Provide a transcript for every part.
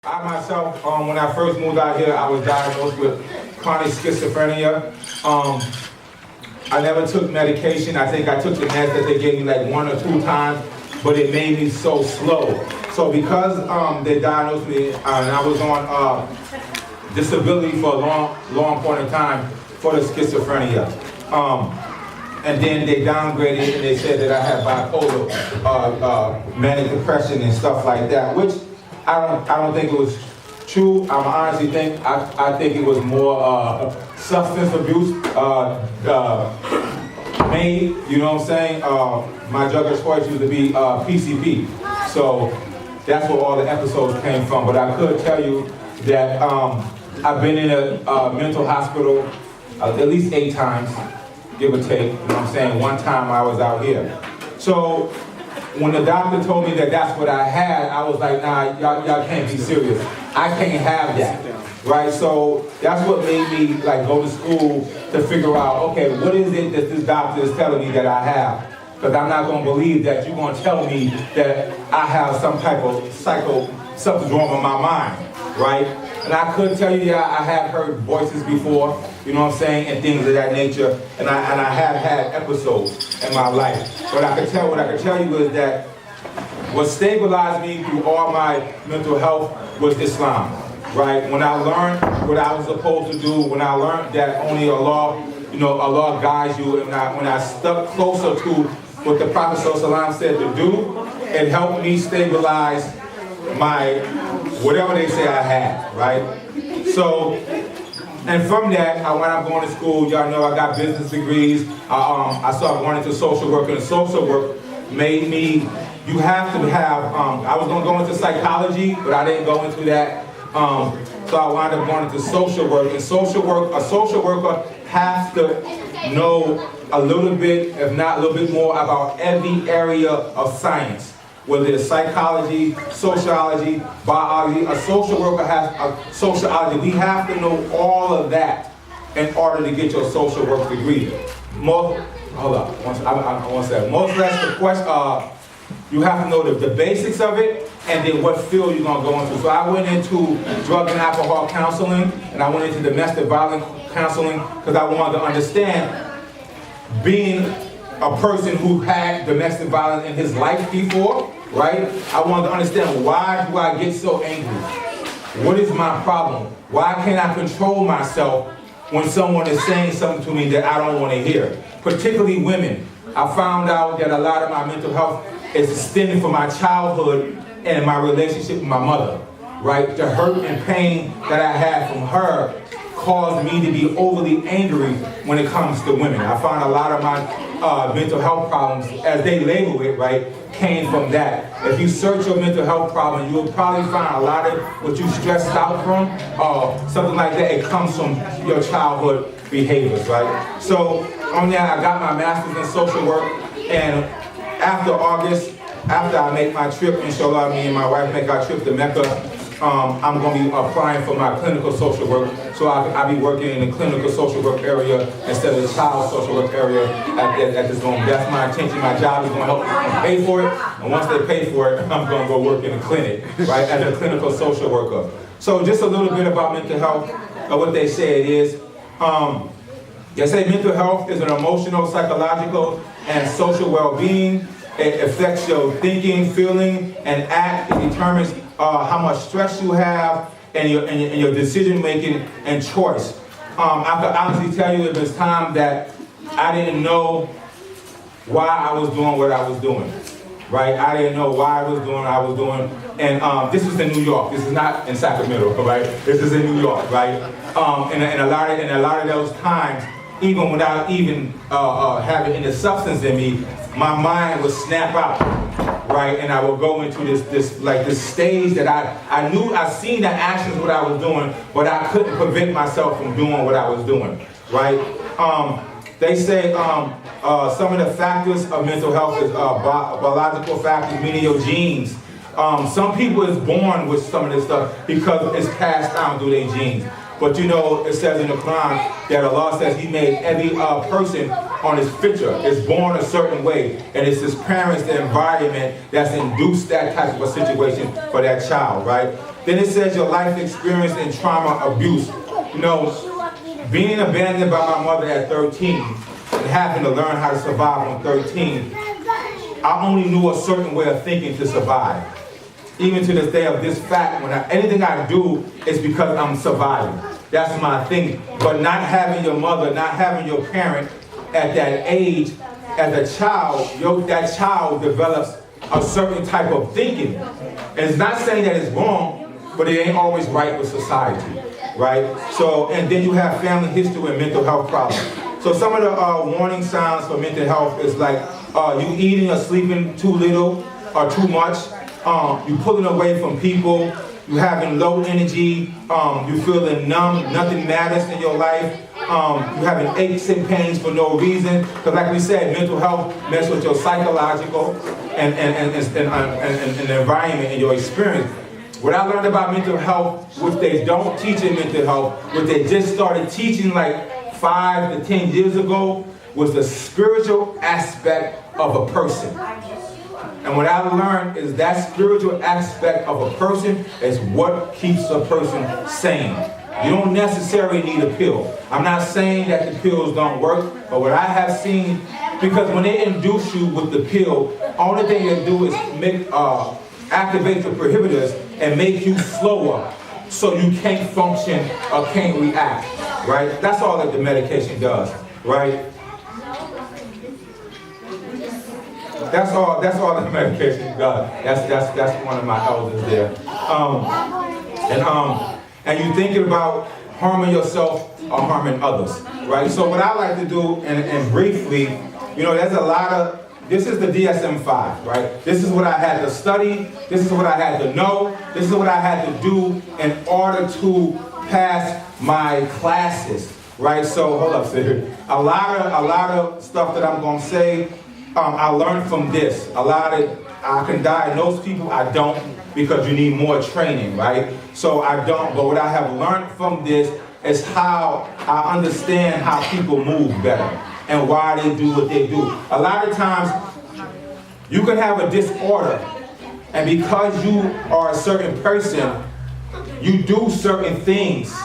I myself, when I first moved out here, I was diagnosed with chronic schizophrenia. I never took medication. I think I took the meds that they gave me like 1 or 2 times, but it made me so slow. So because they diagnosed me and I was on disability for a long point of time for the schizophrenia. And then they downgraded and they said that I had bipolar, manic depression and stuff like that, which I don't think it was true. I honestly think I think it was more substance abuse made. You know what I'm saying? My drug of choice used to be PCP, so that's where all the episodes came from. But I could tell you that I've been in a mental hospital at least 8 times, give or take. You know what I'm saying? One time I was out here. So when the doctor told me that that's what I had, I was like, nah, y'all can't be serious. I can't have that, right? So that's what made me like go to school to figure out, okay, what is it that this doctor is telling me that I have? Because I'm not going to believe that you're going to tell me that I have some type of something wrong with my mind, right? And I could tell you that I have heard voices before, you know what I'm saying, and things of that nature, and I have had episodes in my life. But what I can tell you is that what stabilized me through all my mental health was Islam, right? When I learned what I was supposed to do, when I learned that only Allah, Allah guides you, and when I stuck closer to what the Prophet ﷺ said to do, it helped me stabilize my whatever they say I had, right? So, and from that, I wound up going to school. Y'all know I got business degrees. I started going into social work, and social work made me, you have to have, I was going to go into psychology, but I didn't go into that. So I wound up going into social work. And social work, a social worker has to know a little bit, if not a little bit more, about every area of science. Whether it's psychology, sociology, biology, a social worker has a sociology. We have to know all of that in order to get your social work degree. Most less the question, you have to know the basics of it and then what field you're going to go into. So I went into drug and alcohol counseling, and I went into domestic violence counseling because I wanted to understand, being a person who had domestic violence in his life before, right? I wanted to understand, why do I get so angry? What is my problem? Why can't I control myself when someone is saying something to me that I don't want to hear? Particularly women. I found out that a lot of my mental health is stemming from my childhood and my relationship with my mother, right? The hurt and pain that I had from her caused me to be overly angry when it comes to women. I found a lot of my mental health problems, as they label it, right, came from that. If you search your mental health problem, you'll probably find a lot of what you stressed out from, something like that. It comes from your childhood behaviors, right? So on that, I got my master's in social work, and after August, after I make my trip, inshallah, me and my wife make our trip to Mecca, I'm going to be applying for my clinical social work, so I'll be working in the clinical social work area instead of the child social work area at this moment. That's my intention. My job is going to help them pay for it, and once they pay for it, I'm going to go work in the clinic, right, as a clinical social worker. So just a little bit about mental health, what they say it is. They say mental health is an emotional, psychological, and social well-being. It affects your thinking, feeling, and act. It determines how much stress you have and your decision making and choice. I could honestly tell you, it was time that I didn't know why I was doing what I was doing, right? I didn't know why I was doing what I was doing. And this is in New York. This is not in Sacramento, right? This is in New York, right? And a lot of those times, even without even having any substance in me, my mind would snap out, right? And I would go into this stage that I knew, I seen the actions what I was doing, but I couldn't prevent myself from doing what I was doing, right? They say some of the factors of mental health is biological factors, meaning your genes. Some people is born with some of this stuff because it's passed down through their genes. But you know, it says in the Quran that Allah says He made every person on His fitra. It's born a certain way, and it's His parents, the environment that's induced that type of a situation for that child, right? Then it says your life experience and trauma abuse. You know, being abandoned by my mother at 13 and having to learn how to survive on 13, I only knew a certain way of thinking to survive. Even to this day of this fact, anything I do is because I'm surviving. That's my thing. But not having your mother, not having your parent at that age, as a child, that child develops a certain type of thinking. And it's not saying that it's wrong, but it ain't always right with society, right? So, and then you have family history and mental health problems. So some of the warning signs for mental health is like you eating or sleeping too little or too much, you pulling away from people, you having low energy, you feeling numb, nothing matters in your life, you having aches and pains for no reason. Because like we said, mental health messes with your psychological and the environment and your experience. What I learned about mental health, which they don't teach in mental health, what they just started teaching like 5 to 10 years ago, was the spiritual aspect of a person. And what I learned is that spiritual aspect of a person is what keeps a person sane. You don't necessarily need a pill. I'm not saying that the pills don't work, but what I have seen, because when they induce you with the pill, only thing they do is activate the prohibitors and make you slower so you can't function or can't react, right? That's all that the medication does, right? That's all the medication does. That's one of my elders there. And you're thinking about harming yourself or harming others, right? So what I like to do, and briefly, you know, there's a lot of, this is the DSM-5, right? This is what I had to study, this is what I had to know, this is what I had to do in order to pass my classes, right? So, hold up, sir. A lot of stuff that I'm gonna say, I learned from this. A lot of, I can diagnose people, I don't, because you need more training, right? So I don't, but what I have learned from this is how I understand how people move better and why they do what they do. A lot of times, you can have a disorder, and because you are a certain person, you do certain things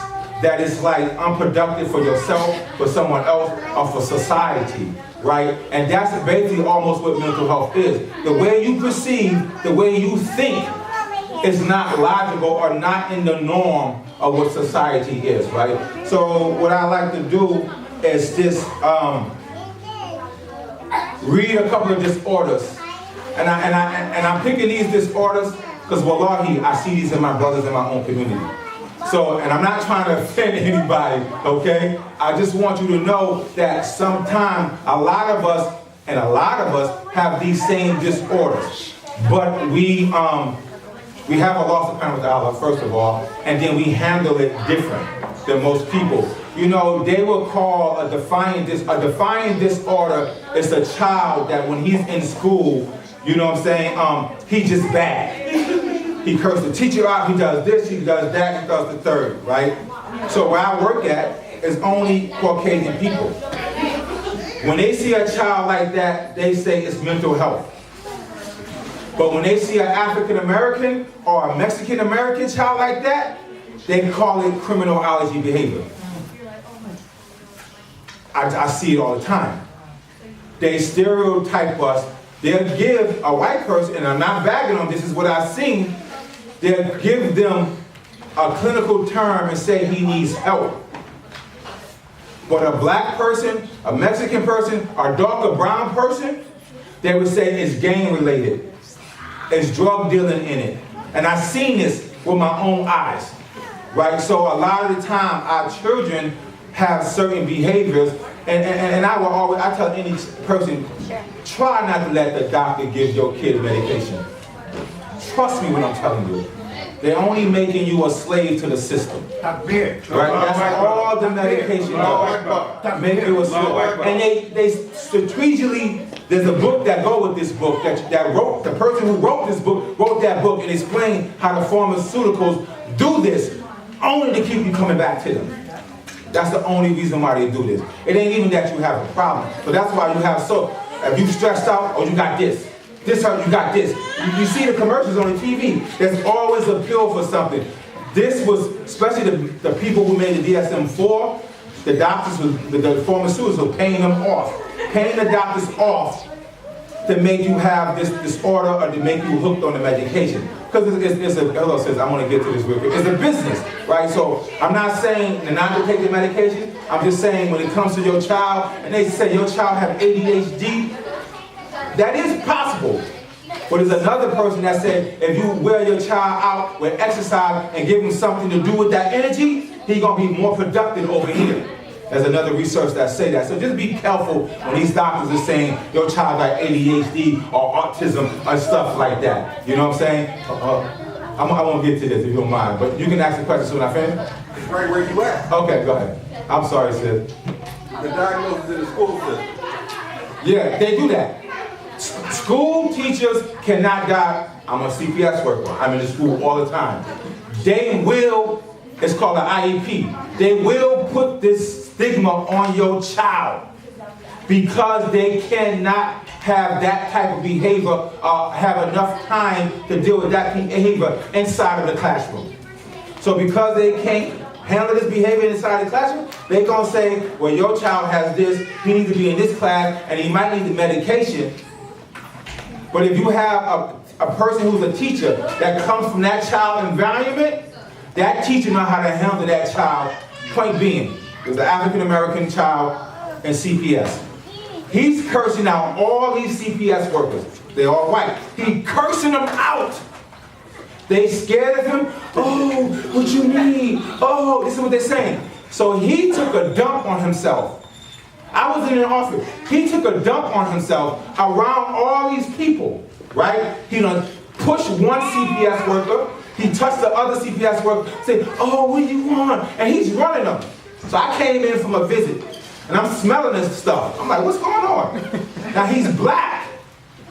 that is like unproductive for yourself, for someone else, or for society, right? And that's basically almost what mental health is. The way you perceive, the way you think, is not logical or not in the norm of what society is, right? So what I like to do is just read a couple of disorders. And I'm picking these disorders because wallahi, I see these in my brothers in my own community. So, and I'm not trying to offend anybody, okay? I just want you to know that sometimes a lot of us have these same disorders. But we have a loss of parent with Allah, first of all, and then we handle it different than most people. You know, they will call a defiant disorder is a child that when he's in school, you know what I'm saying, he's just bad. He cursed the teacher out, he does this, he does that, he does the third, right? So where I work at is only Caucasian people. When they see a child like that, they say it's mental health. But when they see an African American or a Mexican American child like that, they call it criminology behavior. I see it all the time. They stereotype us. They'll give a white person, and I'm not bagging on this is what I've seen, they'll give them a clinical term and say he needs help. But a black person, a Mexican person, or dark or brown person, they would say it's gang related. It's drug dealing in it. And I've seen this with my own eyes, right? So a lot of the time, our children have certain behaviors, and I will always, I tell any person, try not to let the doctor give your kid medication. Trust me when I'm telling you. They're only making you a slave to the system. Right? That's all the medication does. Make you a slave. And they strategically, there's a book that go with this book that wrote, the person who wrote this book wrote that book and explained how the pharmaceuticals do this only to keep you coming back to them. That's the only reason why they do this. It ain't even that you have a problem. But that's why you have if you stressed out, or you got this. This how you got this. You see the commercials on the TV. There's always a pill for something. This was, especially the people who made the DSM-4, the doctors, the pharmaceuticals were paying them off. Paying the doctors off to make you have this disorder or to make you hooked on the medication. Because it's a, hello says, I want to get to this real quick. It's a business, right? So I'm not saying not to take the medication. I'm just saying when it comes to your child, and they say your child have ADHD, that is possible. But there's another person that said if you wear your child out with exercise and give him something to do with that energy, he's going to be more productive over here. There's another research that say that. So just be careful when these doctors are saying your child got ADHD or autism or stuff like that. You know what I'm saying? I won't get to this if you don't mind, but you can ask the question soon I finish. It's right where you at. Okay, go ahead. I'm sorry, sis. The diagnosis in the school system. Yeah, they do that. School teachers cannot die. I'm a CPS worker. I'm in the school all the time. They will, it's called an IEP. They will put this stigma on your child because they cannot have that type of behavior, have enough time to deal with that behavior inside of the classroom. So because they can't handle this behavior inside the classroom, they're going to say, well, your child has this, he needs to be in this class, and he might need the medication. But if you have a person who's a teacher that comes from that child environment, that teacher knows how to handle that child. Point being, there's an African-American child in CPS. He's cursing out all these CPS workers. They're all white. He's cursing them out. They scared of him. Oh, what you mean? Oh, this is what they're saying. So he took a dump on himself. I was in an office. He took a dump on himself around all these people, right? He done pushed one CPS worker. He touched the other CPS worker, said, oh, what do you want? And he's running them. So I came in from a visit, and I'm smelling this stuff. I'm like, what's going on? Now he's black.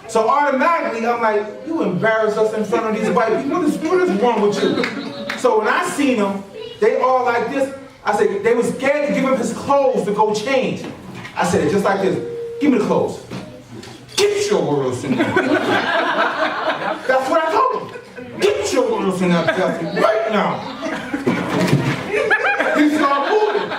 So automatically, I'm like, you embarrass us in front of these white people. What is wrong with you? So when I seen them, they all like this. I said, they were scared to give him his clothes to go change. I said it just like this. Give me the clothes. Get your words in there. That's what I told him. Get your words in that bathroom right now. He started moving.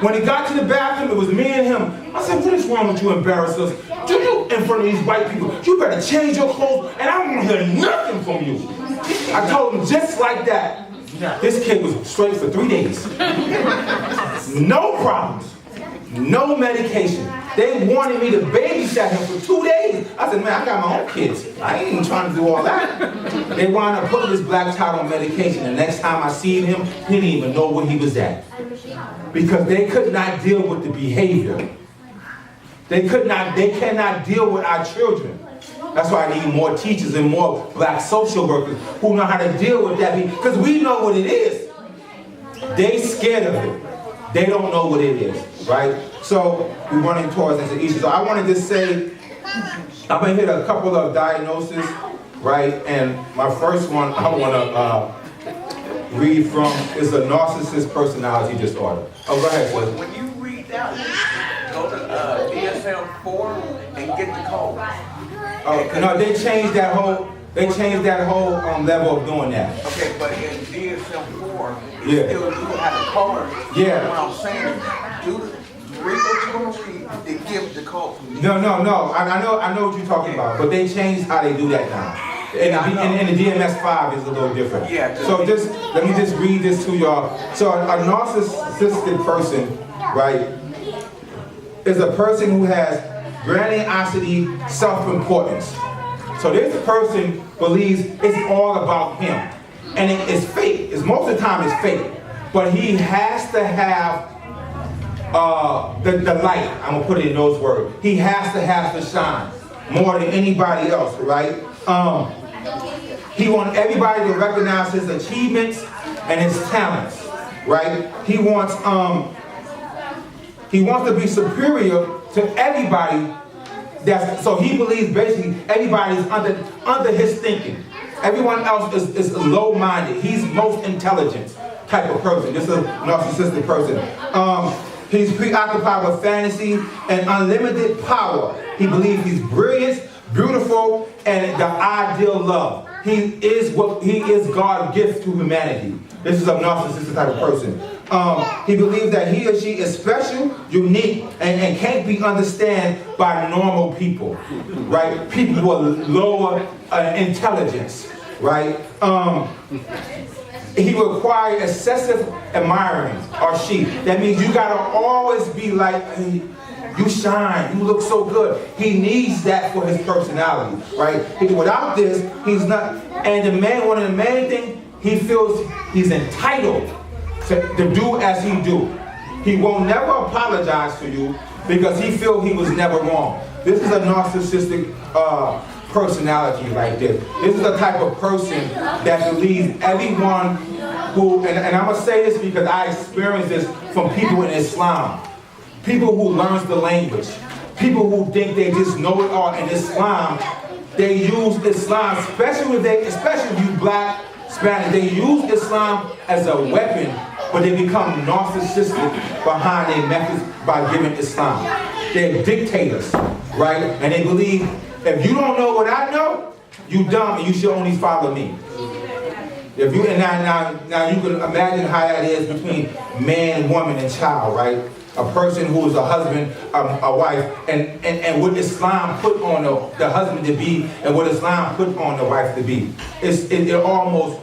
When he got to the bathroom, it was me and him. I said, what is wrong with you, embarrassers? You in front of these white people. You better change your clothes, and I won't hear nothing from you. I told him just like that. This kid was straight for 3 days. No problems. No medication. They wanted me to babysit him for 2 days. I said, man, I got my own kids. I ain't even trying to do all that. They wound up putting this black child on medication. The next time I seen him, he didn't even know where he was at. Because they could not deal with the behavior. They cannot deal with our children. That's why I need more teachers and more black social workers who know how to deal with that. Because we know what it is. They scared of it. They don't know what it is, right? So we're running towards this issue. So I want to just say, I'm going to hit a couple of diagnoses, right? And my first one I want to read from is a narcissist personality disorder. Oh, go ahead, sis. When you read that, go to DSM-4 and get the code. Oh, no, they changed that whole level of doing that. Okay, but in DSM-4, Yeah. still do have a code. Yeah. What I'm saying, read what you're going to read and give the code. No. I know what you're talking about, but they changed how they do that now. And the DMS-5 is a little different. Yeah. So let me just read this to y'all. So a narcissistic person, right, is a person who has grandiosity, self-importance. So this person believes it's all about him. And it's fake. Most of the time it's fake. But he has to have the light. I'm going to put it in those words. He has to have the shine more than anybody else, right? He wants everybody to recognize his achievements and his talents, right? He wants to be superior to everybody. So he believes basically everybody's under his thinking. Everyone else is low-minded. He's most intelligent type of person. This is a narcissistic person. He's preoccupied with fantasy and unlimited power. He believes he's brilliant, beautiful, and the ideal love. He is God's gift to humanity. This is a narcissistic type of person. He believes that he or she is special, unique, and can't be understood by normal people, right? People with lower intelligence, right? He requires excessive admiring, or she. That means you gotta always be like, hey, you shine, you look so good. He needs that for his personality, right? Without this, he's not. And one of the main things, he feels he's entitled to do as he do. He won't never apologize to you because he feels he was never wrong. This is a narcissistic personality like this. This is the type of person that believes everyone who, and I'm going to say this because I experienced this from people in Islam. People who learns the language. People who think they just know it all in Islam. They use Islam, especially if you black, Spanish, they use Islam as a weapon, but they become narcissistic behind their methods by giving Islam. They're dictators, right? And they believe, if you don't know what I know, you dumb and you should only follow me. If you now you can imagine how that is between man, woman, and child, right? A person who is a husband, a wife, and what Islam put on the husband to be, and what Islam put on the wife to be. It almost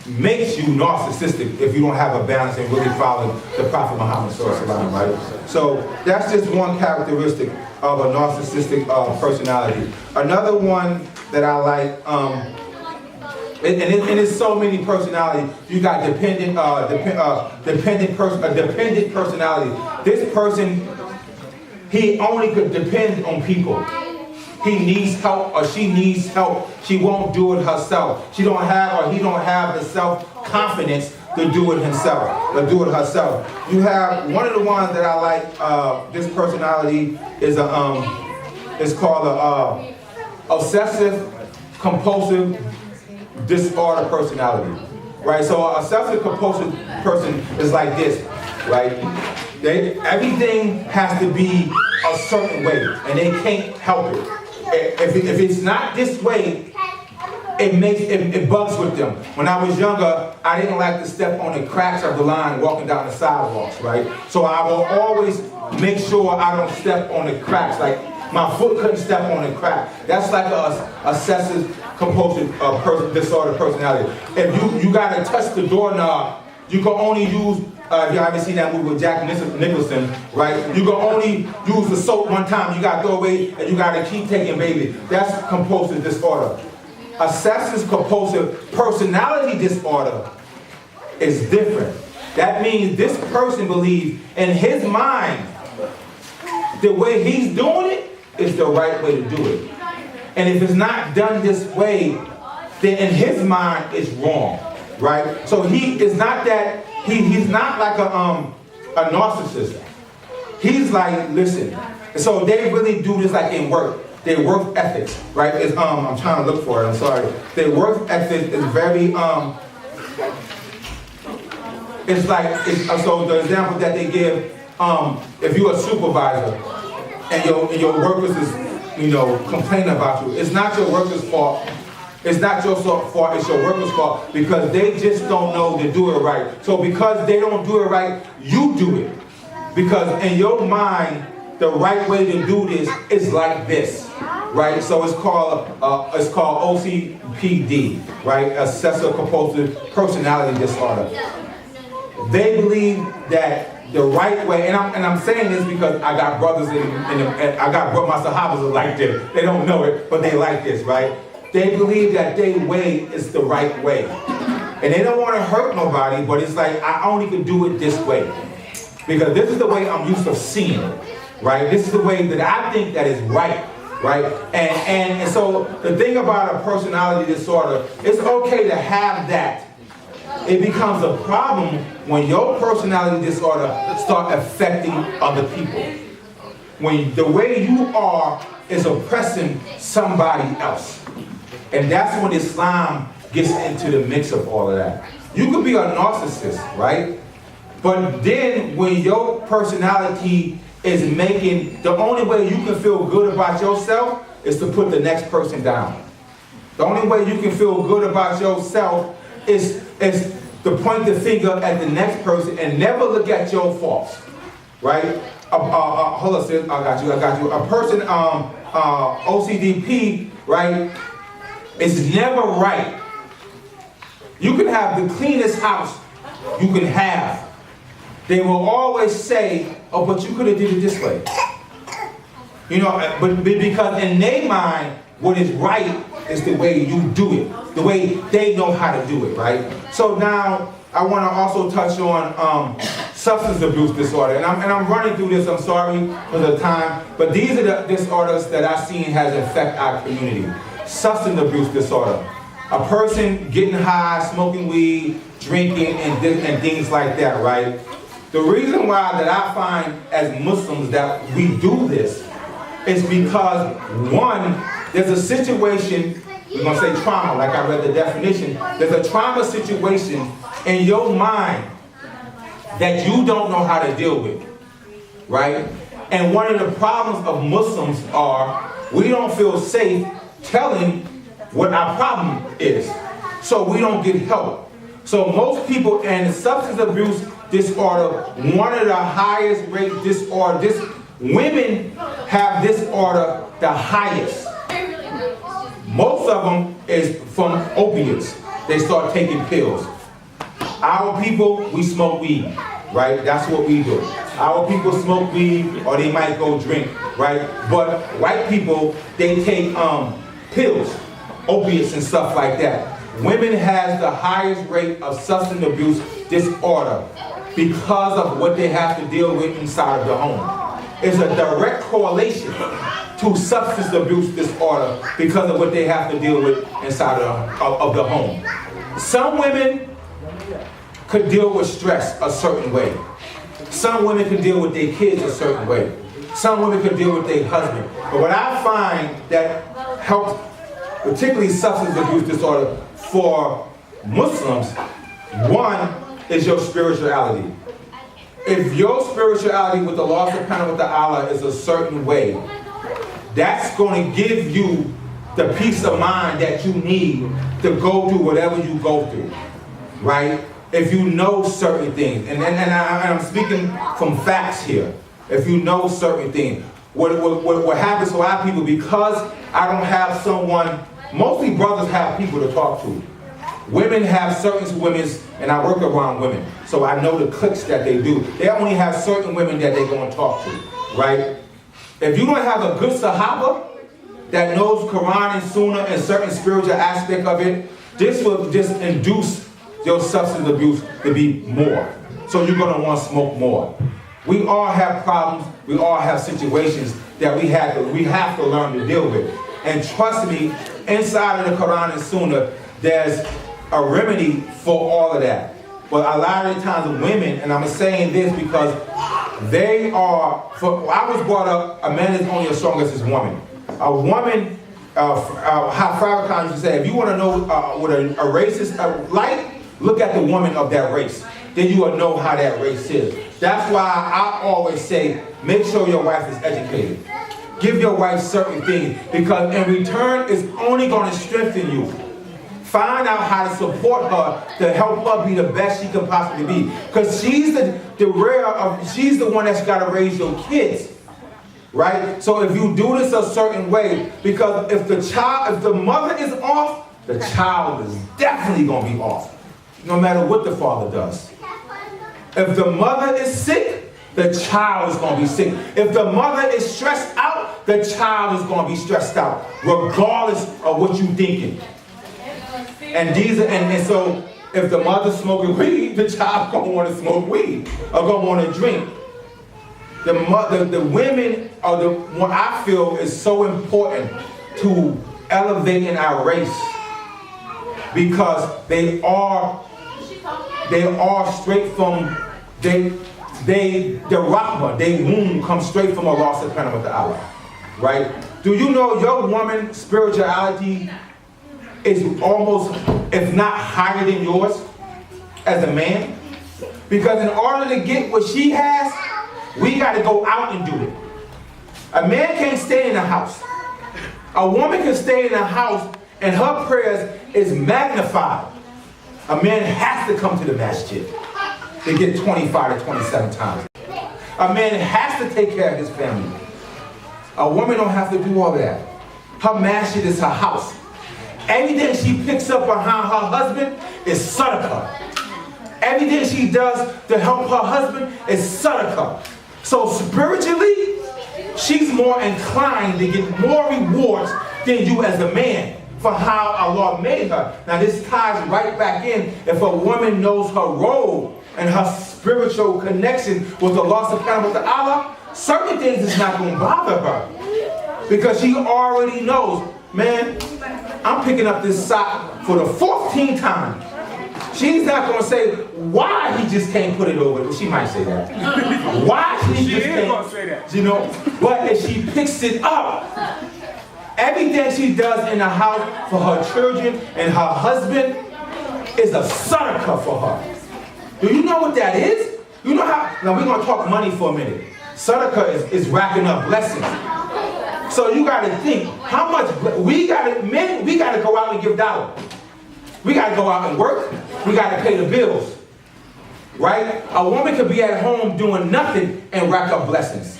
makes you narcissistic if you don't have a balance and really follow the Prophet Muhammad sallallahu alaihi wasallam, right? So that's just one characteristic of a narcissistic personality. Another one that I like, and it's so many personalities. You got dependent personality. This person, he only could depend on people. He needs help or she needs help. She won't do it herself. He don't have the self-confidence to do it himself, to do it herself. You have one of the ones that I like. This personality is called a obsessive compulsive disorder personality, right? So a obsessive compulsive person is like this, right? Everything has to be a certain way, and they can't help it. If it's not this way, it bugs with them. When I was younger, I didn't like to step on the cracks of the line walking down the sidewalks, right? So I will always make sure I don't step on the cracks. Like my foot couldn't step on the crack. That's like a obsessive compulsive disorder personality. If you gotta touch the doorknob, you can only use. If you haven't seen that movie with Jack Nicholson, right? You can only use the soap one time. You got to throw away, and you got to keep taking, baby. That's compulsive disorder. Obsessive compulsive personality disorder is different. That means this person believes in his mind the way he's doing it is the right way to do it. And if it's not done this way, then in his mind it's wrong, right? So he is not that. He's not like a narcissist. He's like, listen. So they really do this like in work. Their work ethics, right? I'm trying to look for it. I'm sorry. Their work ethic is very so the example that they give, if you're a supervisor and your workers is complaining about you, it's not your workers' fault. It's not your fault, it's your workers' fault, because they just don't know to do it right. So because they don't do it right, you do it. Because in your mind, the right way to do this is like this, right? So it's called OCPD, right? Obsessive compulsive personality disorder. They believe that the right way, and I'm saying this because I got brothers my Sahabas are like this. They don't know it, but they like this, right? They believe that their way is the right way. And they don't want to hurt nobody, but it's like, I only can do it this way. Because this is the way I'm used to seeing it, right? This is the way that I think that is right, right? And so the thing about a personality disorder, it's okay to have that. It becomes a problem when your personality disorder starts affecting other people. When the way you are is oppressing somebody else. And that's when Islam gets into the mix of all of that. You could be a narcissist, right? But then when your personality is making, the only way you can feel good about yourself is to put the next person down. The only way you can feel good about yourself is to point the finger at the next person and never look at your faults, right? Hold on, sis, I got you. A person, OCDP, right, is never right. You can have the cleanest house you can have. They will always say, oh, but you could have did it this way. You know, but because in their mind, what is right is the way you do it, the way they know how to do it, right? So now I want to also touch on substance abuse disorder, and I'm running through this. I'm sorry for the time, but these are the disorders that I've seen has affect our community. Substance abuse disorder, a person getting high, smoking weed, drinking, and things like that, right? The reason why that I find as Muslims that we do this is because, one, there's a situation, we're going to say trauma, like I read the definition. There's a trauma situation in your mind that you don't know how to deal with, right? And one of the problems of Muslims are we don't feel safe telling what our problem is, so we don't get help. So most people in substance abuse disorder, one of the highest rate disorder, women have disorder the highest. Most of them is from opiates. They start taking pills. Our people, we smoke weed, right? That's what we do. Our people smoke weed, or they might go drink, right? But white people, they take pills, opiates and stuff like that. Women has the highest rate of substance abuse disorder because of what they have to deal with inside of the home. It's a direct correlation to substance abuse disorder because of what they have to deal with inside of the home. Some women could deal with stress a certain way. Some women could deal with their kids a certain way. Some women could deal with their husband. But what I find that helps, particularly substance abuse disorder for Muslims, one is your spirituality. If your spirituality with the law subhanahu wa ta'ala is a certain way, that's going to give you the peace of mind that you need to go through whatever you go through, right? If you know certain things, and I'm speaking from facts here. If you know certain things, what happens to our people, because I don't have someone, mostly brothers have people to talk to. Women have certain women's, and I work around women, so I know the cliques that they do. They only have certain women that they're going to talk to, right? If you don't have a good Sahaba that knows Quran and Sunnah and certain spiritual aspect of it, this will just induce your substance abuse to be more. So you're going to want to smoke more. We all have problems. We all have situations that we have to learn to deal with. And trust me, inside of the Quran and Sunnah, there's a remedy for all of that. But a lot of the times women, and I'm saying this because they are, I was brought up, a man is only as strong as his woman. A woman, how Farrakhan used to say, if you want to know what a race is like, look at the woman of that race. Then you will know how that race is. That's why I always say, make sure your wife is educated. Give your wife certain things, because in return, it's only going to strengthen you. Find out how to support her to help her be the best she can possibly be. Because she's she's the one that's got to raise your kids. Right? So if you do this a certain way, because if the mother is off, the child is definitely going to be off. No matter what the father does. If the mother is sick, the child is going to be sick. If the mother is stressed out, the child is going to be stressed out, regardless of what you're thinking. And so if the mother's smoking weed, the child's going to want to smoke weed or going to want to drink. The women are the one I feel is so important to elevating our race, because they are straight from the rahmah, their womb comes straight from Allah subhanahu wa ta'ala, right? Do you know your woman's spirituality is almost, if not higher than yours as a man? Because in order to get what she has, we got to go out and do it. A man can't stay in the house. A woman can stay in a house and her prayers is magnified. A man has to come to the masjid to get 25 to 27 times. A man has to take care of his family. A woman don't have to do all that. Her masjid is her house. Everything she picks up behind her husband is sadaqah. Everything she does to help her husband is sadaqah. So spiritually, she's more inclined to get more rewards than you as a man for how Allah made her. Now this ties right back in. If a woman knows her role and her spiritual connection with Allah subhanahu wa ta'ala, certain things is not going to bother her. Because she already knows, man, I'm picking up this sock for the 14th time. She's not going to say, why he just can't put it over. She might say that. Why she just can't say that. You know, but if she picks it up, everything she does in the house for her children and her husband is a sadaqah for her. Do you know what that is? You know how, now we're going to talk money for a minute. Sadaqah is racking up blessings. So you got to think, how much, men, we got to go out and give dollars. We got to go out and work. We got to pay the bills. Right? A woman could be at home doing nothing and rack up blessings.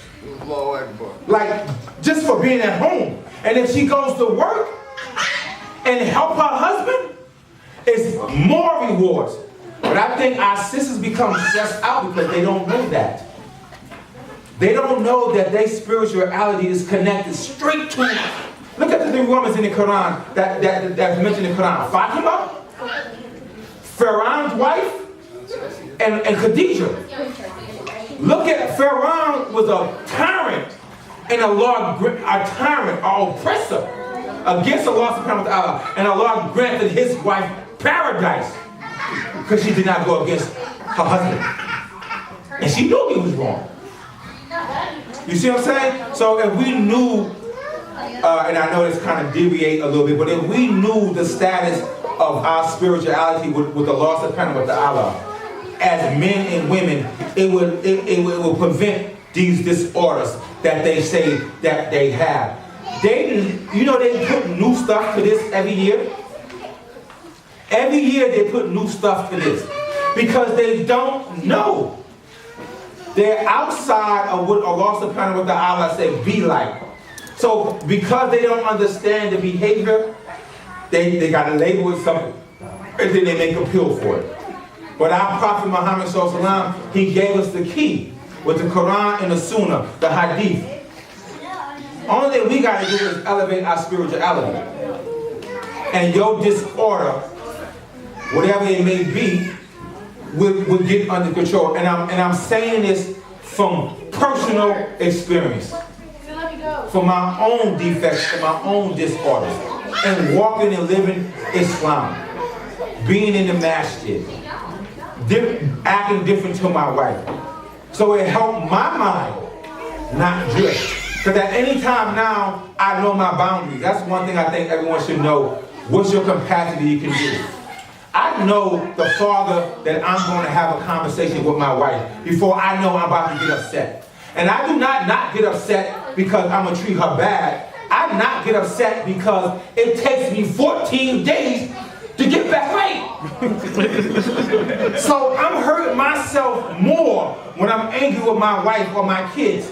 Like, just for being at home. And if she goes to work and help her husband, it's more rewards. But I think our sisters become stressed out because they don't know that. They don't know that their spirituality is connected straight to, look at the three women in the Quran that's mentioned in the Quran. Fatima, Pharaoh's wife, and Khadijah. Look at Pharaoh was a tyrant and a tyrant, an oppressor against Allah subhanahu wa ta'ala. And Allah granted his wife paradise because she did not go against her husband. And she knew he was wrong. You see what I'm saying? So if we knew, and I know this kind of deviate a little bit, but if we knew the status of our spirituality with Allah subhanahu wa ta'ala as men and women, it would prevent these disorders that they say that they have. They put new stuff to this every year. Every year they put new stuff to this because they don't know. They're outside of what Allah subhanahu wa ta'ala said be like. So because they don't understand the behavior, they got to label it something. And then they make a pill for it. But our Prophet Muhammad sallallahu alaihi wasallam, he gave us the key with the Quran and the Sunnah, the Hadith. Only thing we got to do is elevate our spirituality. And your disorder, whatever it may be, will get under control. And I'm saying this from personal experience. From my own defects, from my own disorders. And walking and living Islam. Being in the masjid. Acting different to my wife. So it helped my mind not drift. Because at any time now, I know my boundaries. That's one thing I think everyone should know. What's your capacity you can do? I know the farther that I'm going to have a conversation with my wife before I know I'm about to get upset. And I do not get upset because I'm going to treat her bad. I not get upset because it takes me 14 days to get back right. So I'm hurting myself more when I'm angry with my wife or my kids.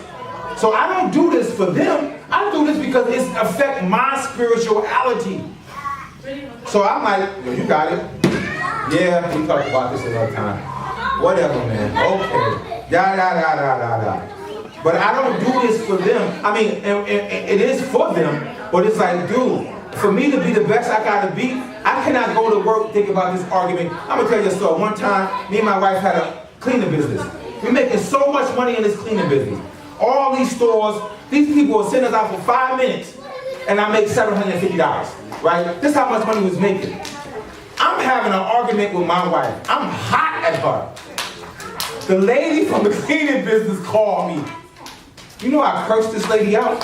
So I don't do this for them. I do this because it affects my spirituality. So I'm like, yo, you got it. Yeah, we talked about this another time. Whatever, man. Okay. Da. But I don't do this for them. I mean, it is for them, but it's like, dude, for me to be the best I gotta be, I cannot go to work thinking about this argument. I'm gonna tell you a story. One time, me and my wife had a cleaning business. We're making so much money in this cleaning business. All these stores, these people will send us out for 5 minutes, and I make $750, right? This is how much money we was making. I'm having an argument with my wife. I'm hot at her. The lady from the cleaning business called me. You know, I cursed this lady out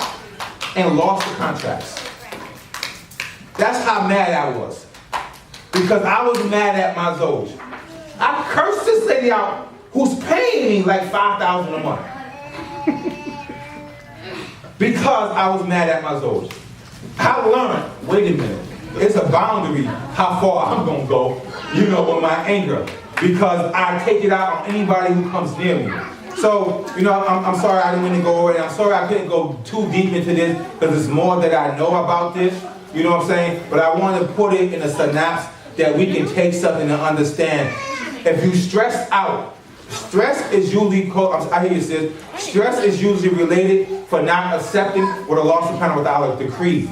and lost the contracts. That's how mad I was. Because I was mad at my Zoj. I cursed this lady out who's paying me like $5,000 a month. Because I was mad at my Zoj. I learned, wait a minute, it's a boundary how far I'm gonna go, you know, with my anger, because I take it out on anybody who comes near me. So, you know, I'm sorry I didn't mean to go over it. I'm sorry I couldn't go too deep into this, because there's more that I know about this, you know what I'm saying? But I want to put it in a synapse that we can take something and understand. If you stress out, stress is usually called, I hear you sis, stress is usually related for not accepting what Allah subhanahu wa ta'ala decreed,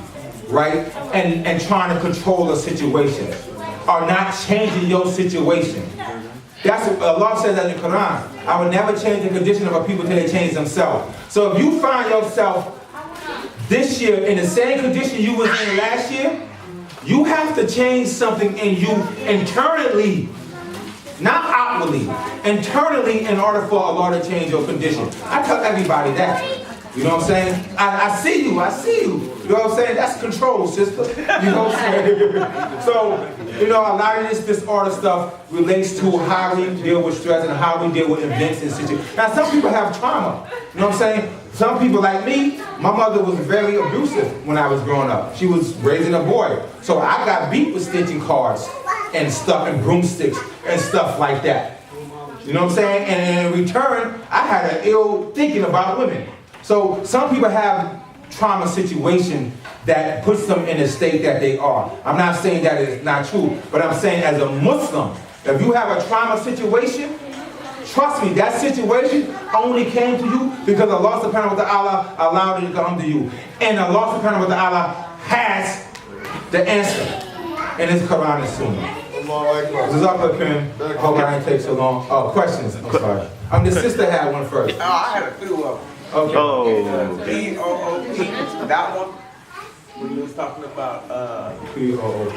right? And trying to control a situation, or not changing your situation. That's what Allah says in the Quran. I will never change the condition of a people till they change themselves. So if you find yourself this year in the same condition you was in last year, you have to change something in you internally, not outwardly, internally, in order for Allah to change your condition. I tell everybody that. You know what I'm saying? I see you, I see you. You know what I'm saying? That's control, sister. You know what I'm saying? So, you know, a lot of this disorder stuff relates to how we deal with stress and how we deal with events and situations. Now, some people have trauma. You know what I'm saying? Some people like me, my mother was very abusive when I was growing up. She was raising a boy. So I got beat with stitching cards and stuff and broomsticks and stuff like that. You know what I'm saying? And in return, I had an ill thinking about women. So some people have trauma situation that puts them in the state that they are. I'm not saying that it's not true, but I'm saying as a Muslim, if you have a trauma situation, trust me, that situation only came to you because Allah subhanahu wa ta'ala allowed it to come to you. And Allah subhanahu wa ta'ala has the answer in His Quran and Sunnah. I hope I didn't take so long. Oh, questions, I'm sorry. The sister had one first. I had a few of them. Okay. Oh. P-O-O-P, that one, when you was talking about, P-O-O-P.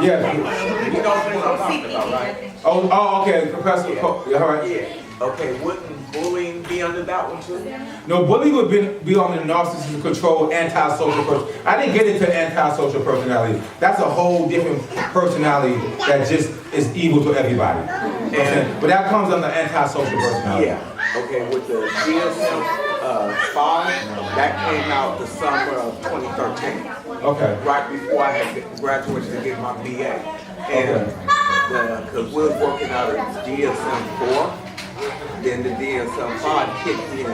Yeah. You know what I'm talking about, right? Oh, okay, Professor. Yeah, all right. Yeah. Okay, wouldn't bullying be under that one too? No, bullying would be on the narcissism control, antisocial person. I didn't get into antisocial personality. That's a whole different personality that just is evil to everybody. But that comes under antisocial personality. Yeah. Okay, with the DSM-5, that came out the summer of 2013. Okay. Right before I had graduated to get my BA. And because we was working out of DSM-4, then the DSM-5 kicked in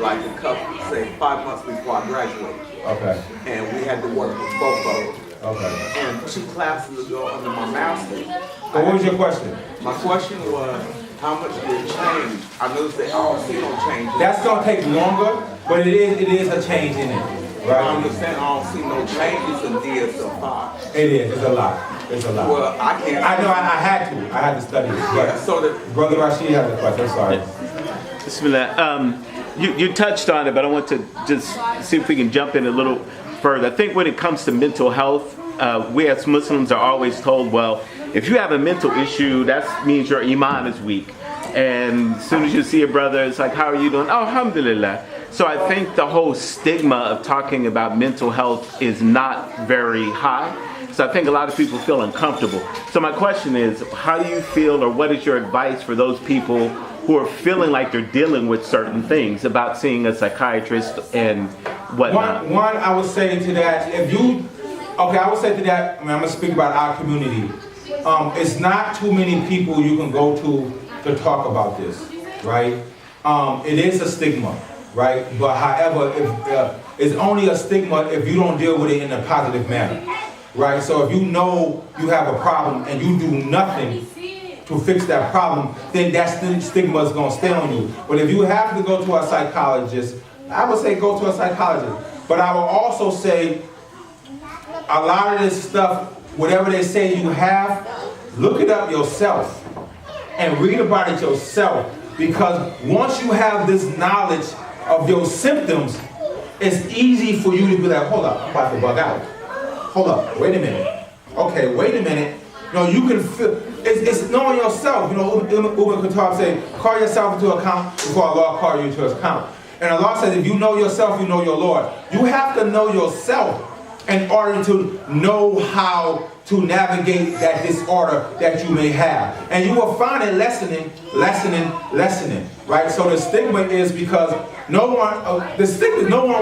like a couple, say 5 months before I graduated. Okay. And we had to work with both of them. Okay. And 2 classes ago under my master's. So what was your question? My question was, how much did it change? I noticed that I don't see no change. That's gonna take longer, but it is a change in it. Right? I understand I don't see no changes in DSM-5. It is, it's a lot. It's a lot. Well, I can't. I know I had to study it. Yeah, so that Brother Rashid has a question, I'm sorry. Bismillah. You touched on it, but I want to just see if we can jump in a little further. I think when it comes to mental health, we as Muslims are always told, well, if you have a mental issue, that means your iman is weak. And as soon as you see a brother, it's like, how are you doing? Oh, alhamdulillah. So I think the whole stigma of talking about mental health is not very high. So I think a lot of people feel uncomfortable. So my question is, how do you feel, or what is your advice for those people who are feeling like they're dealing with certain things about seeing a psychiatrist and whatnot? One, I would say to that, I would say to that, I'm going to speak about our community. It's not too many people you can go to talk about this, right? It is a stigma, right? But however, it's only a stigma if you don't deal with it in a positive manner, right? So if you know you have a problem and you do nothing to fix that problem, then that stigma is going to stay on you. But if you have to go to a psychologist, I would say go to a psychologist. But I will also say a lot of this stuff, whatever they say you have, look it up yourself and read about it yourself, because once you have this knowledge of your symptoms, it's easy for you to be like, hold up, I'm about to bug out. Hold up, wait a minute. Okay, wait a minute. No, you can feel, it's knowing yourself. You know, Ibn Khattab say, call yourself into account before Allah call you to account. And Allah says, if you know yourself, you know your Lord. You have to know yourself in order to know how to navigate that disorder that you may have. And you will find it lessening, right? So the stigma is because no one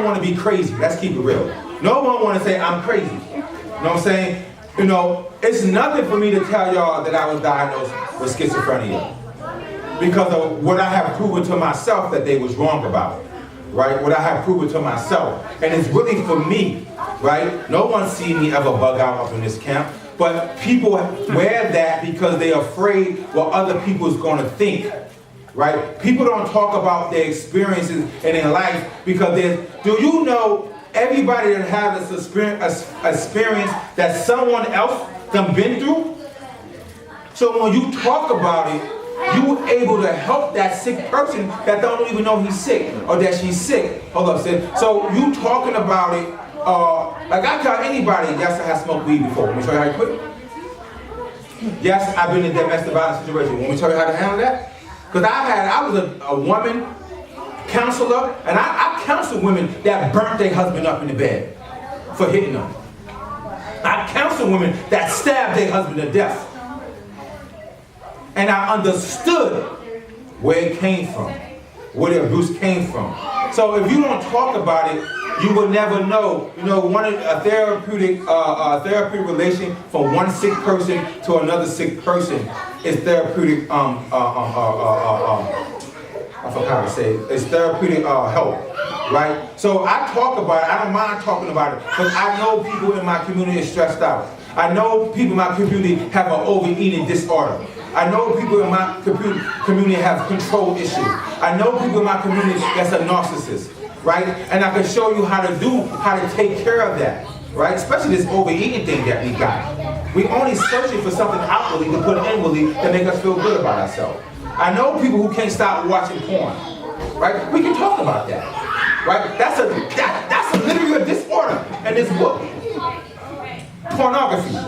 want to be crazy. Let's keep it real. No one want to say I'm crazy. You know what I'm saying? You know, it's nothing for me to tell y'all that I was diagnosed with schizophrenia because of what I have proven to myself that they was wrong about, right? What I have proven to myself. And it's really for me, right? No one seen me ever bug out up in this camp, but people wear that because they're afraid what other people is going to think, right? People don't talk about their experiences in their life because do you know everybody that has this experience that someone else done been through? So when you talk about it, you able to help that sick person that don't even know he's sick or that she's sick. Hold up, sis. So you talking about it, like I tell anybody, yes, I have smoked weed before. Let me show you how you quit. Yes, I've been in a domestic violence situation. Want me to tell you how to handle that? Because I was a woman counselor, and I counsel women that burnt their husband up in the bed for hitting them. I counsel women that stabbed their husband to death. And I understood where it came from, where the abuse came from. So if you don't talk about it, you will never know. You know, a therapeutic relation from one sick person to another sick person is therapeutic. I forgot how to say it. It's therapeutic help, right? So I talk about it. I don't mind talking about it because I know people in my community are stressed out. I know people in my community have an overeating disorder. I know people in my community have control issues. I know people in my community that's a narcissist, right? And I can show you how to take care of that, right? Especially this overeating thing that we got. We only searching for something outwardly to put inwardly to make us feel good about ourselves. I know people who can't stop watching porn, right? We can talk about that, right? That's literally a disorder in this book. Pornography.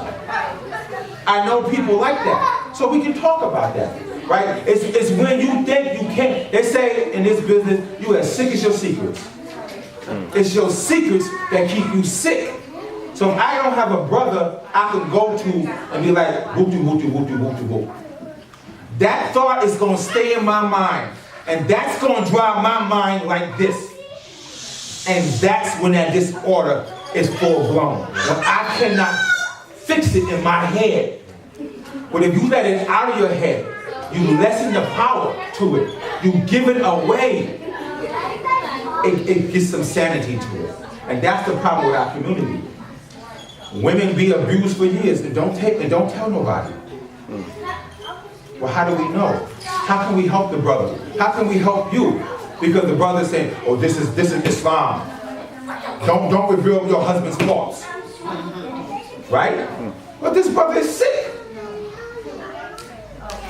I know people like that, so we can talk about that, right? It's when you think you can't. They say in this business, you as sick as your secrets. It's your secrets that keep you sick. So if I don't have a brother I can go to and be like, whoop-de, whoop-de, whoop-de, whoop-de, whoop. That thought is going to stay in my mind, and that's going to drive my mind like this. And that's when that disorder is full blown. When I cannot fix it in my head. But if you let it out of your head, you lessen the power to it. You give it away. It gets some sanity to it. And that's the problem with our community. Women be abused for years and don't tell nobody. Well, how do we know? How can we help the brother? How can we help you? Because the brother's saying, oh, this is Islam. Don't reveal your husband's faults. Right? But this brother is sick.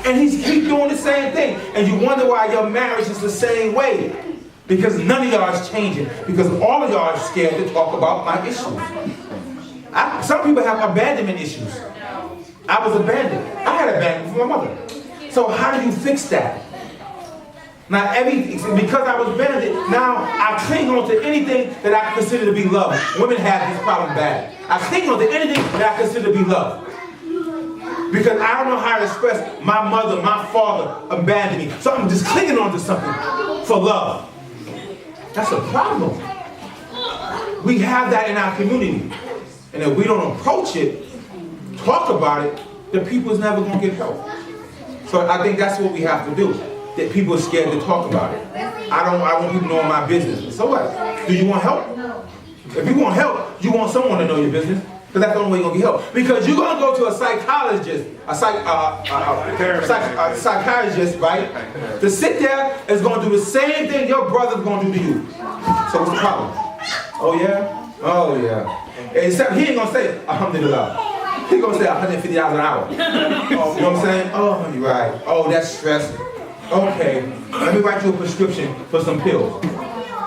And he's keep doing the same thing. And you wonder why your marriage is the same way. Because none of y'all is changing. Because all of y'all are scared to talk about my issues. Some people have abandonment issues. I was abandoned. I had abandonment from my mother. So how do you fix that? Now, because I was abandoned, now I cling on to anything that I consider to be love. Women have this problem bad. I cling on to anything that I consider to be love. Because I don't know how to express my mother, my father abandoned me. So I'm just clinging on to something for love. That's a problem. We have that in our community. And if we don't approach it, talk about it, the people is never going to get help. So I think that's what we have to do. That people are scared to talk about it. I want people knowing my business. So what? Do you want help? If you want help, you want someone to know your business. Because that's the only way you're going to get help. Because you're going to go to a psychologist, a psychiatrist, right? To sit there is going to do the same thing your brother's going to do to you. So what's the problem? Oh yeah? Oh yeah. Except he ain't going to say, alhamdulillah. He's going to say $150 an hour. You know what I'm saying? Oh, you're right. Oh, that's stress. Okay, let me write you a prescription for some pills.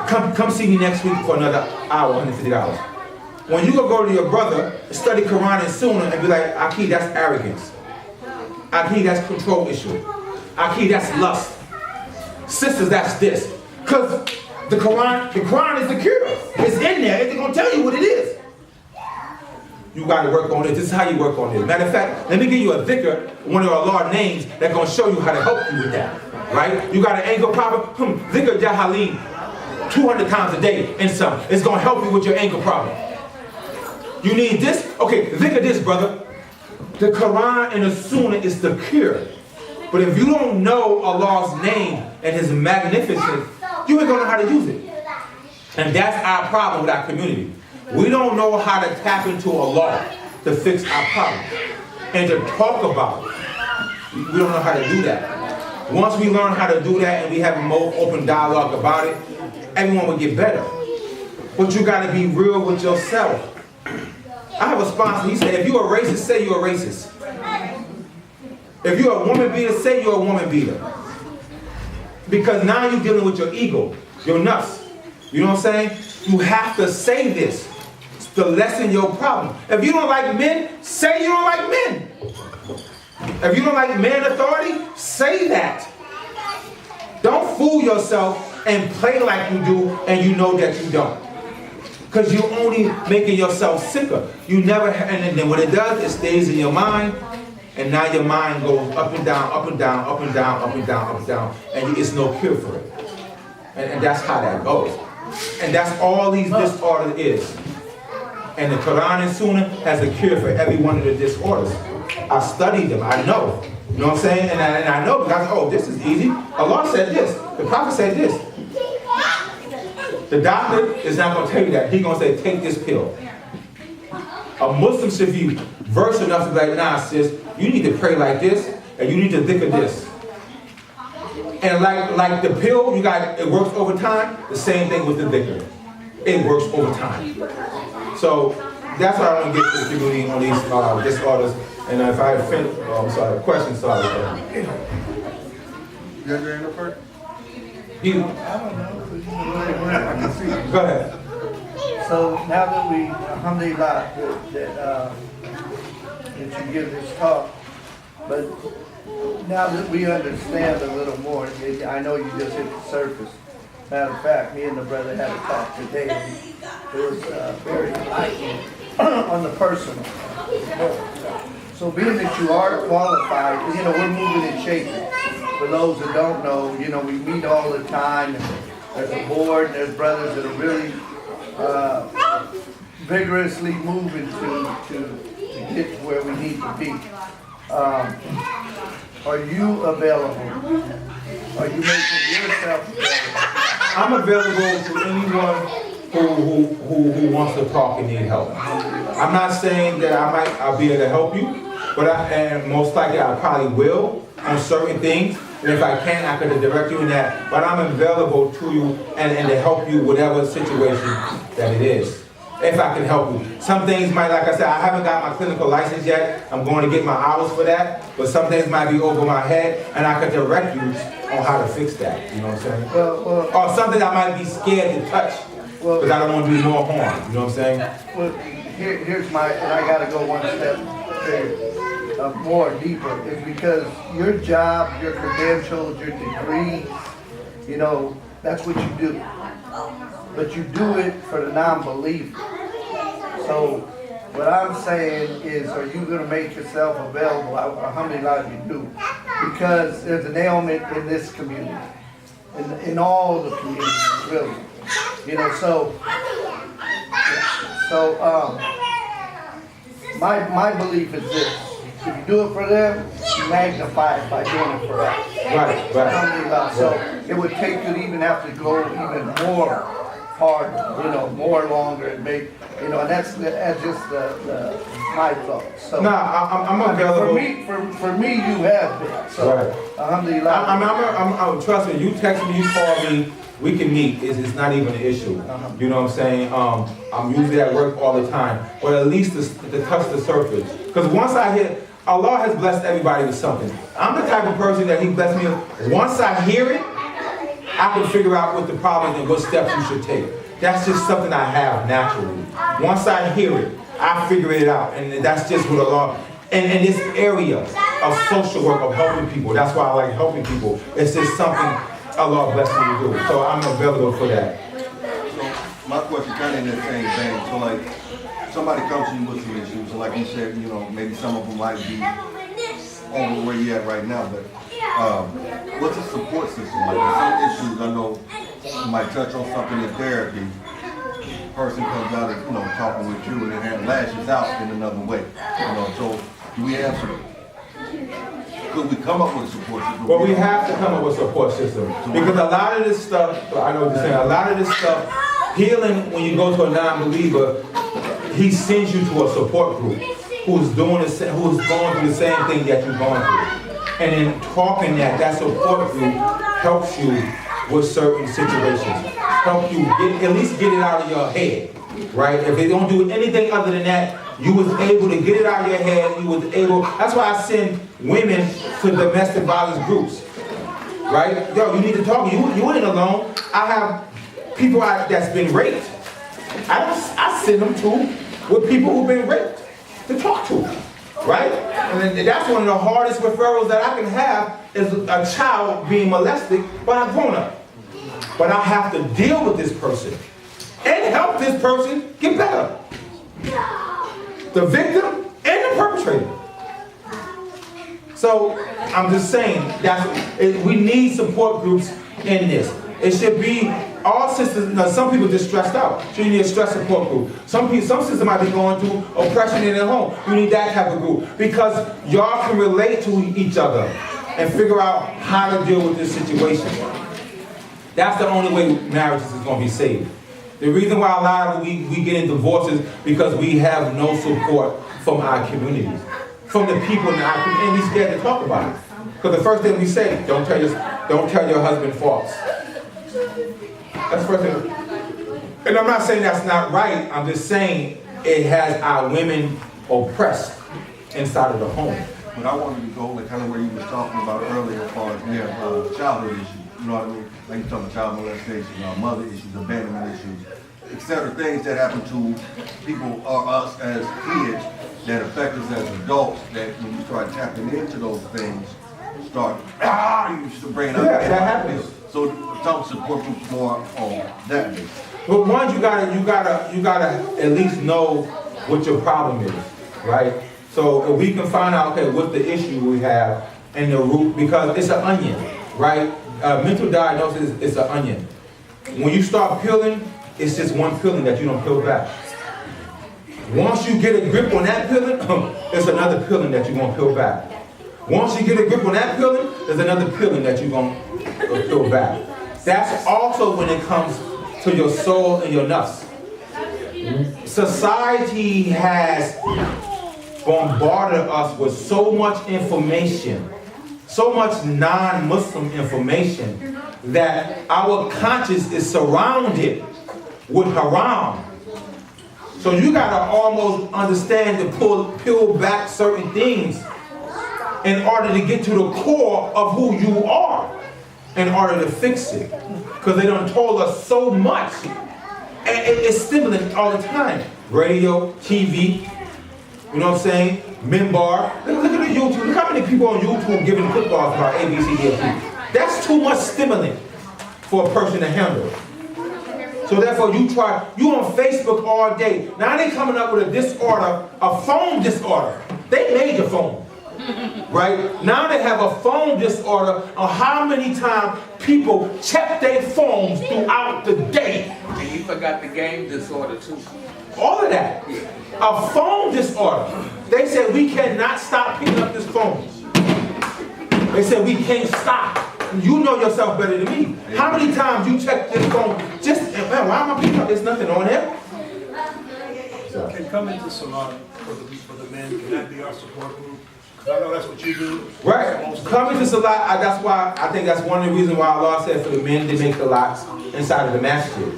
Come see me next week for another hour, $150. When you go to your brother, study Quran and Sunnah and be like, Aki, that's arrogance. Aki, that's control issue. Aki, that's lust. Sisters, that's this. Because the Quran is the cure. It's in there. It's going to tell you what it is. You got to work on it. This is how you work on it. Matter of fact, let me give you a dhikr, one of our Lord names, that's going to show you how to help you with that. Right? You got an ankle problem? Dhikr Jahaleen, 200 times a day and some. It's going to help you with your ankle problem. You need this. Okay, think of this, brother. The Quran and the Sunnah is the cure. But if you don't know Allah's name and His magnificence, you ain't gonna know how to use it. And that's our problem with our community. We don't know how to tap into Allah to fix our problem and to talk about it. We don't know how to do that. Once we learn how to do that and we have a more open dialogue about it, everyone will get better. But you gotta be real with yourself. I have a sponsor, he said, if you're a racist, say you're a racist. If you're a woman beater, say you're a woman beater. Because now you're dealing with your ego, your nuts. You know what I'm saying? You have to say this to lessen your problem. If you don't like men, say you don't like men. If you don't like man authority, say that. Don't fool yourself and play like you do and you know that you don't. Because you're only making yourself sicker. You never, and then what it does, it stays in your mind, and now your mind goes up and down, up and down, up and down, up and down, up and down, and it's no cure for it. And that's how that goes. And that's all these disorders is. And the Quran and Sunnah has a cure for every one of the disorders. I studied them, I know. You know what I'm saying? And I know because, oh, this is easy. Allah said this. The Prophet said this. The doctor is not going to tell you that. He's going to say, take this pill. A Muslim should be versed enough to be like, nah, sis, you need to pray like this, and you need to think of this. And like the pill, it works over time. The same thing with the dhikr. It works over time. So that's what I want to get to the community on these disorders. And if I offend, I'm sorry, question, sorry. You got your hand up first? I can see. Go ahead. So now that we, alhamdulillah, that you give this talk, but now that we understand a little more, I know you just hit the surface. Matter of fact, me and the brother had a talk today. It was very enlightening on the personal. So being that you are qualified, we're moving and shaking. For those that don't know, we meet all the time. And there's a board, and there's brothers that are really vigorously moving to get to where we need to be. Are you available? Are you making yourself available? I'm available to anyone who wants to talk and need help. I'm not saying that I'll be able to help you, but and most likely I probably will on certain things. And if I can, I could direct you in that. But I'm available to you and to help you whatever situation that it is. If I can help you. Some things might, like I said, I haven't got my clinical license yet. I'm going to get my hours for that. But some things might be over my head, and I could direct you on how to fix that. You know what I'm saying? Or something I might be scared to touch because I don't want to do more harm. You know what I'm saying? Well, here's and I got to go one step more deeper, is because your job, your credentials, your degree, that's what you do. But you do it for the non-believer. So what I'm saying is, are you going to make yourself available? Alhamdulillah, you do. Because there's an ailment in this community, in all the communities, really. My belief is this. If you do it for them, you magnify it by doing it for us. Right. Alhamdulillah. So it would take you to even have to go even more harder, more longer, and make, and that's just my thoughts. So, I'm available. For me, you have been. So, right. Alhamdulillah. I'm trust me. You text me, you call me. We can meet. It's not even an issue. You know what I'm saying? I'm usually at work all the time, but at least to touch the surface. Because once I hit, Allah has blessed everybody with something. I'm the type of person that He blessed me with. Once I hear it, I can figure out what the problem is and what steps you should take. That's just something I have naturally. Once I hear it, I figure it out. And that's just what Allah, and in this area of social work, of helping people, that's why I like helping people. It's just something Allah blessed me to do. So I'm available for that. So my question kind of in that same vein. So like, somebody comes to you with some issues, so like you said, maybe some of them might be over where you're at right now, but what's a support system like? Some issues I know you might touch on something in therapy, person comes out and, you know, talking with you and then had lashes out in another way. You know, so do we have some, could we come up with a support system? Well, we have to come up with a support system because a lot of this stuff, I know what you're saying, a lot of this stuff, healing, when you go to a non-believer, he sends you to a support group who's going through the same thing that you're going through. And in talking that support group helps you with certain situations. Help you at least get it out of your head, right? If they don't do anything other than that, you was able to get it out of your head. You was able. That's why I send women to domestic violence groups, right? Yo, you need to talk. You ain't alone. I have people that's been raped. I send them to with people who've been raped to talk to, right? And that's one of the hardest referrals that I can have is a child being molested by a grown-up. But I have to deal with this person and help this person get better. The victim and the perpetrator. So I'm just saying we need support groups in this. It should be all sisters. Now, some people just stressed out, so you need a stress support group. Some sisters might be going through oppression in their home. You need that type of group because y'all can relate to each other and figure out how to deal with this situation. That's the only way marriages is going to be saved. The reason why a lot of we get in divorces because we have no support from our communities, from the people in our community, and we scared to talk about it. Because the first thing we say, don't tell your husband false. That's the first thing. And I'm not saying that's not right. I'm just saying it has our women oppressed inside of the home. But I wanted to go like kind of where you were talking about earlier as far as we have childhood issues. You know what I mean? Like you're talking about child molestation, mother issues, abandonment issues, etc. Things that happen to people or us as kids that affect us as adults. That when you start tapping into those things, you should bring it up. Yeah, that happens. So talk support groups more on that basis. But one, you gotta at least know what your problem is, right? So if we can find out, okay, what's the issue we have and the root, because it's an onion, right? Mental diagnosis is an onion. When you start peeling, it's just one peeling that you don't peel back. Once you get a grip on that peeling, there's another peeling that you won't peel back. Once you get a grip on that peeling, there's another peeling that you're going to peel back. That's also when it comes to your soul and your nafs. Society has bombarded us with so much information, so much non-Muslim information, that our conscience is surrounded with haram. So you gotta almost understand to peel back certain things in order to get to the core of who you are, in order to fix it. Because they done told us so much. And it's stimulant all the time. Radio, TV, you know what I'm saying? Minbar. Look at the YouTube. Look how many people on YouTube giving footballs about A, B, C, D, F, G. That's too much stimulant for a person to handle. So therefore you on Facebook all day. Now they coming up with a disorder, a phone disorder. They made the phone. Right? Now they have a phone disorder on how many times people check their phones throughout the day. And you forgot the game disorder too. All of that. A phone disorder. They said we cannot stop picking up this phone. They said we can't stop. You know yourself better than me. How many times you check this phone? Man, why am I picking up? There's nothing on there. Can come into Salat for the men. Can that be our support group? Because I know that's what you do. Right. Coming to Salat, that's why I think that's one of the reasons why Allah said for the men to make salats inside of the masjid.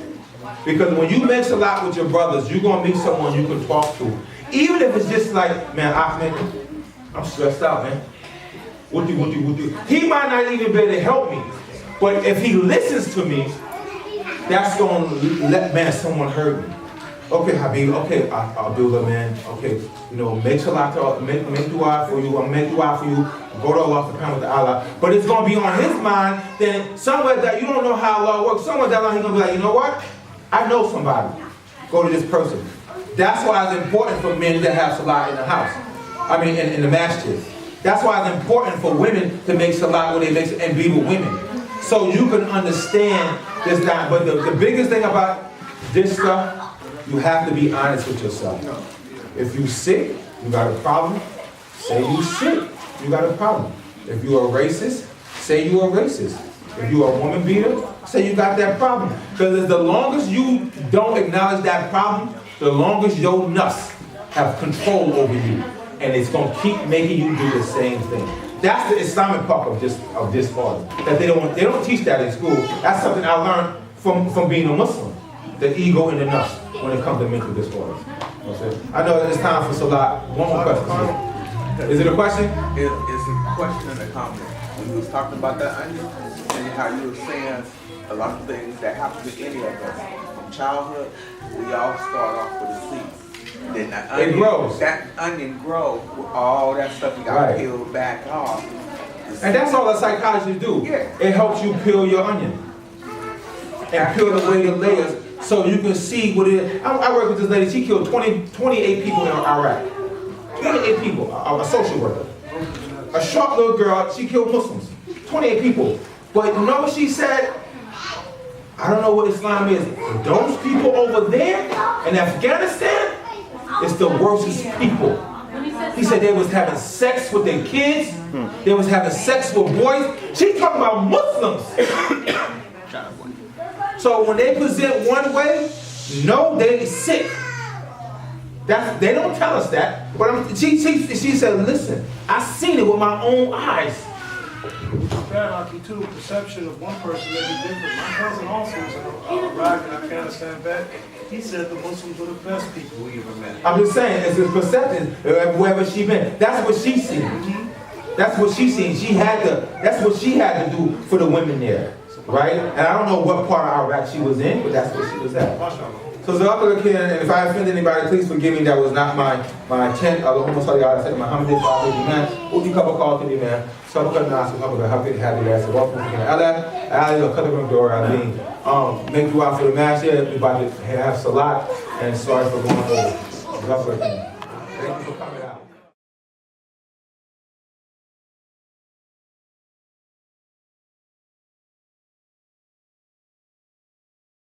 Because when you make salat with your brothers, you're going to meet someone you can talk to. Even if it's just like, man, Ahmed, I'm stressed out, man. What do? He might not even be able to help me. But if he listens to me, that's going to let, man, someone heard me. Okay, Habib, okay, Abdullah, man, okay, you know, make salat, make dua for you, make dua for you, go to Allah, subhanahu wa ta'ala. But it's going to be on his mind, then somewhere that you don't know how Allah works, somewhere down the line he's going to be like, you know what? I know somebody. Go to this person. That's why it's important for men to have salat in the house. I mean, in the masjid. That's why it's important for women to make salat when they make and be with women. So you can understand this guy. But the biggest thing about this stuff you have to be honest with yourself. If you sick, you got a problem, say you sick, you got a problem. If you are racist, say you are racist. If you are a woman beater, say you got that problem. Because the longest you don't acknowledge that problem, the longest your nuts have control over you. And it's going to keep making you do the same thing. That's the Islamic part of this party. That they don't teach that in school. That's something I learned from being a Muslim. The ego and the nuts when it comes to mental disorders. I know it's time for Salat. One more question. Is it a question? It's a question and a comment. When you was talking about that onion, and how you were saying a lot of things that happen to any of us from childhood, we all start off with a seed. Then that onion, it grows. That onion grows with all that stuff you got peeled back off. And that's all a psychologist do. Yeah. It helps you peel your onion and peel away the layers so you can see what it is. I work with this lady. She killed 28 people in Iraq. 28 people. A social worker. A short little girl. She killed Muslims. 28 people. But you know what she said? I don't know what Islam is. But those people over there in Afghanistan, it's the worstest people. He said they was having sex with their kids. They was having sex with boys. She's talking about Muslims. So when they present one way, no, they sick. They don't tell us that. But she said, listen, I seen it with my own eyes. Hockey too, perception of one person may be different. My cousin also was in Iraq and Afghanistan vet. He said the Muslims were the best people we ever met. I'm just saying, it's a perception, wherever she been. That's what she seen. That's what she seen. That's what she had to do for the women there. Right? And I don't know what part of Iraq she was in, but that's where she was at. So Zalakal Khan, and if I offend anybody, please forgive me. That was not my intent. Allahumma salli ala sayyidina Muhammadin wa alihi man. Udi kaba call to the man. Sabaka nas wa kaba happy happy last. Welcome to Allah. Ali wa kadam door Ali. Make you out for the match here. We about to have salat, and sorry for going over. Thank you for coming out.